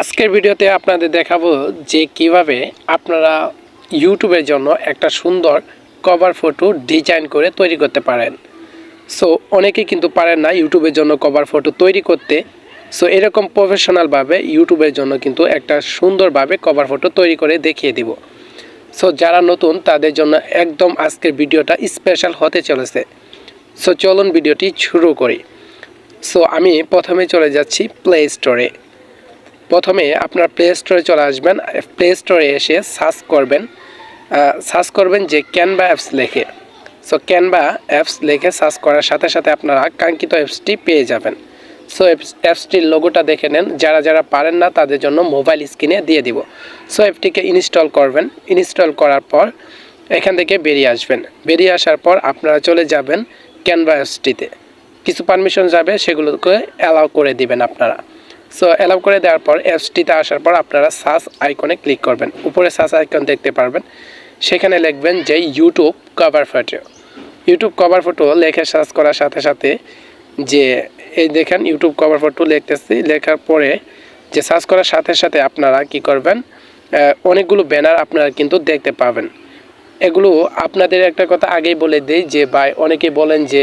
আজকের ভিডিওতে আপনাদের দেখাবো যে কিভাবে আপনারা ইউটিউবের জন্য একটা সুন্দর কভার ফটো ডিজাইন করে তৈরি করতে পারেন। সো অনেকে কিন্তু পারেন না ইউটিউবের জন্য কভার ফটো তৈরি করতে। সো এরকম প্রফেশনালভাবে ইউটিউবের জন্য কিন্তু একটা সুন্দরভাবে কভার ফটো তৈরি করে দেখিয়ে দিব। সো যারা নতুন তাদের জন্য একদম আজকের ভিডিওটা স্পেশাল হতে চলেছে। সো চলুন ভিডিওটি শুরু করি। সো আমি প্রথমে চলে যাচ্ছি প্লে স্টোরে। প্রথমে আপনার প্লে স্টোরে চলে আসবেন। প্লে স্টোরে এসে সার্চ করবেন যে ক্যানভা অ্যাপস লেখে। সো ক্যানভা অ্যাপস লেখে সার্চ করার সাথে সাথে আপনারা কাঙ্ক্ষিত অ্যাপসটি পেয়ে যাবেন। সো অ্যাপসটির লোগোটা দেখে নেন, যারা পারেন না তাদের জন্য মোবাইল স্ক্রিনে দিয়ে দিব। সো অ্যাপটিকে ইনস্টল করবেন। ইনস্টল করার পর এখান থেকে বেরিয়ে আসবেন। বেরিয়ে আসার পর আপনারা চলে যাবেন ক্যানভা অ্যাপসটিতে। কিছু পারমিশন যাবে, সেগুলোকে অ্যালাউ করে দিবেন আপনারা। সো অ্যালাউ করে দেওয়ার পর অ্যাপসটিতে আসার পর আপনারা সার্চ আইকনে ক্লিক করবেন। উপরে সার্চ আইকন দেখতে পারবেন, সেখানে লিখবেন যে YouTube cover photo. YouTube cover photo লেখে সার্চ করার সাথে সাথে যে এই দেখেন ইউটিউব কভার ফটো লিখতেছি। লেখার পরে যে সার্চ করার সাথে সাথে আপনারা কি করবেন, অনেকগুলো ব্যানার আপনারা কিন্তু দেখতে পাবেন। এগুলো আপনাদের একটা কথা আগেই বলে দিই যে ভাই অনেকেই বলেন যে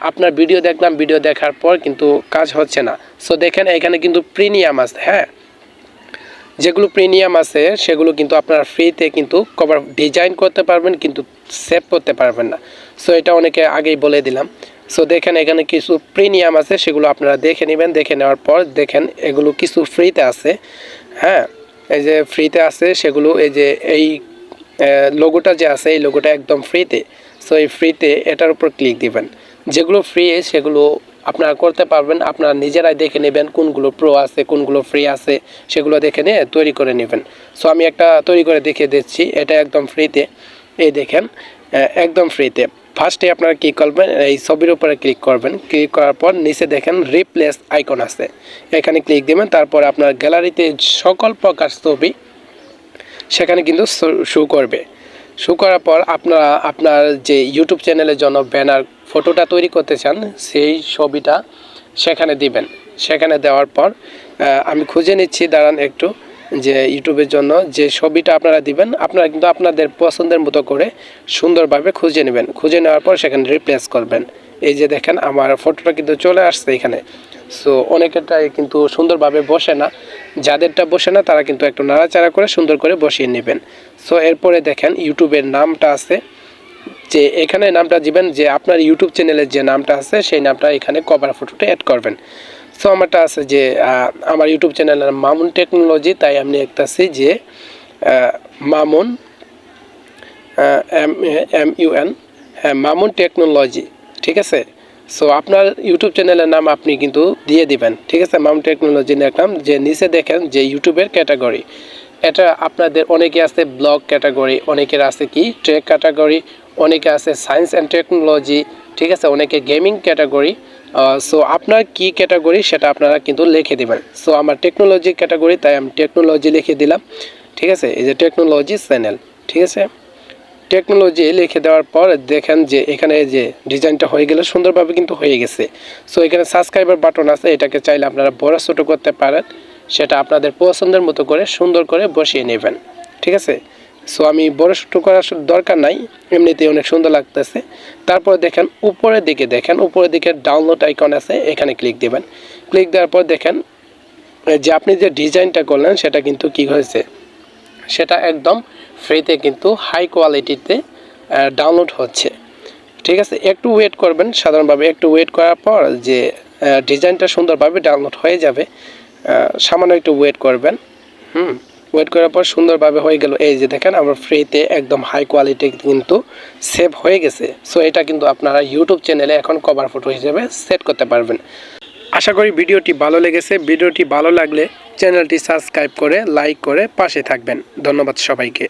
আপনার ভিডিও দেখলাম, ভিডিও দেখার পর কিন্তু কাজ হচ্ছে না। সো দেখেন এখানে কিন্তু প্রিমিয়াম আছে, হ্যাঁ, যেগুলো প্রিমিয়াম আছে সেগুলো কিন্তু আপনারা ফ্রিতে কিন্তু কভার ডিজাইন করতে পারবেন, কিন্তু সেভ করতে পারবেন না। সো এটা অনেকে আগেই বলে দিলাম। সো দেখেন এখানে কিছু প্রিমিয়াম আছে, সেগুলো আপনারা দেখে নেবেন। দেখে নেওয়ার পর দেখেন এগুলো কিছু ফ্রিতে আছে, হ্যাঁ, এই যে ফ্রিতে আছে সেগুলো, এই যে এই লোগোটা যে আছে এই লোগোটা একদম ফ্রিতে। সো এই ফ্রিতে এটার উপর ক্লিক দিবেন। যেগুলো ফ্রি সেগুলো আপনারা করতে পারবেন, আপনারা নিজেরাই দেখে নেবেন কোনগুলো প্রো আছে কোনগুলো ফ্রি আছে, সেগুলো দেখে নিয়ে তৈরি করে নেবেন। সো আমি একটা তৈরি করে দেখিয়ে দিচ্ছি, এটা একদম ফ্রিতে। এই দেখেন একদম ফ্রিতে। ফার্স্টে আপনারা কী করবেন, এই ছবির উপরে ক্লিক করবেন। ক্লিক করার পর নিচে দেখেন রিপ্লেস আইকন আছে, এখানে ক্লিক দেবেন। তারপর আপনার গ্যালারিতে সকল প্রকার ছবি সেখানে কিন্তু শো করবে। শো করার পর আপনারা আপনার যে ইউটিউব চ্যানেলের জন্য ব্যানার ফটোটা তৈরি করতে চান সেই ছবিটা সেখানে দিবেন। সেখানে দেওয়ার পর আমি খুঁজে নিচ্ছি, দাঁড়ান একটু, যে ইউটিউবের জন্য যে ছবিটা আপনারা দিবেন আপনারা কিন্তু আপনাদের পছন্দের মতো করে সুন্দরভাবে খুঁজে নেবেন। খুঁজে নেওয়ার পর সেখানে রিপ্লেস করবেন। এই যে দেখেন আমার ফটোটা কিন্তু চলে আসছে এখানে। সো অনেকেরটাই কিন্তু সুন্দরভাবে বসে না, যাদেরটা বসে না তারা কিন্তু একটু নাড়াচাড়া করে সুন্দর করে বসিয়ে নেবেন। সো এরপরে দেখেন ইউটিউবের নামটা আছে, যে এখানে নামটা দিবেন, যে আপনার ইউটিউব চ্যানেলের যে নামটা আছে সেই নামটা এখানে কভার ফটোটা অ্যাড করবেন। সো আমারটা আছে যে আমার ইউটিউব চ্যানেলের মামুন টেকনোলজি, তাই আমি লিখতেছি যে মামুন MUN, হ্যাঁ, মামুন টেকনোলজি, ঠিক আছে। সো আপনার ইউটিউব চ্যানেলের নাম আপনি কিন্তু দিয়ে দিবেন, ঠিক আছে। মামুন টেকনোলজি লিখলাম। যে নিচে দেখেন যে ইউটিউবের ক্যাটাগরি, এটা আপনাদের অনেকে আছে ব্লগ ক্যাটাগরি, অনেকের আছে কি ট্রেক ক্যাটাগরি, অনেকে আছে সায়েন্স অ্যান্ড টেকনোলজি, ঠিক আছে, অনেকে গেমিং ক্যাটাগরি। সো আপনার কি ক্যাটাগরি সেটা আপনারা কিন্তু লিখে দেবেন। সো আমার টেকনোলজি ক্যাটাগরি, তাই আমি টেকনোলজি লিখে দিলাম, ঠিক আছে। এই যে টেকনোলজি চ্যানেল, ঠিক আছে। টেকনোলজি লিখে দেওয়ার পর দেখেন যে এখানে যে ডিজাইনটা হয়ে গেলে সুন্দরভাবে কিন্তু হয়ে গেছে। সো এখানে সাবস্ক্রাইবার বাটন আছে, এটাকে চাইলে আপনারা বড় ছোটো করতে পারেন, সেটা আপনাদের পছন্দের মতো করে সুন্দর করে বসিয়ে নেবেন, ঠিক আছে। সো আমি বড় ছোটো করার দরকার নাই, এমনিতেই অনেক সুন্দর লাগতেছে। তারপর দেখেন উপরের দিকে ডাউনলোড আইকন আছে, এখানে ক্লিক দেবেন। ক্লিক দেওয়ার পর দেখেন যে আপনি যে ডিজাইনটা করলেন সেটা কিন্তু কি হয়েছে, সেটা একদম ফ্রিতে কিন্তু হাই কোয়ালিটিতে ডাউনলোড হচ্ছে, ঠিক আছে। একটু ওয়েট করবেন, সাধারণভাবে একটু ওয়েট করার পর যে ডিজাইনটা সুন্দরভাবে ডাউনলোড হয়ে যাবে। সামান্য একটু ওয়েট করবেন, ওয়েট করার পর সুন্দরভাবে হয়ে গেল। এই যে দেখেন আমার ফ্রিতে একদম হাই কোয়ালিটি কিন্তু সেভ হয়ে গেছে। সো এটা কিন্তু আপনারা ইউটিউব চ্যানেলে এখন কভার ফটো হিসেবে সেট করতে পারবেন। আশা করি ভিডিওটি ভালো লেগেছে। ভিডিওটি ভালো লাগলে চ্যানেলটি সাবস্ক্রাইব করে লাইক করে পাশে থাকবেন। ধন্যবাদ সবাইকে।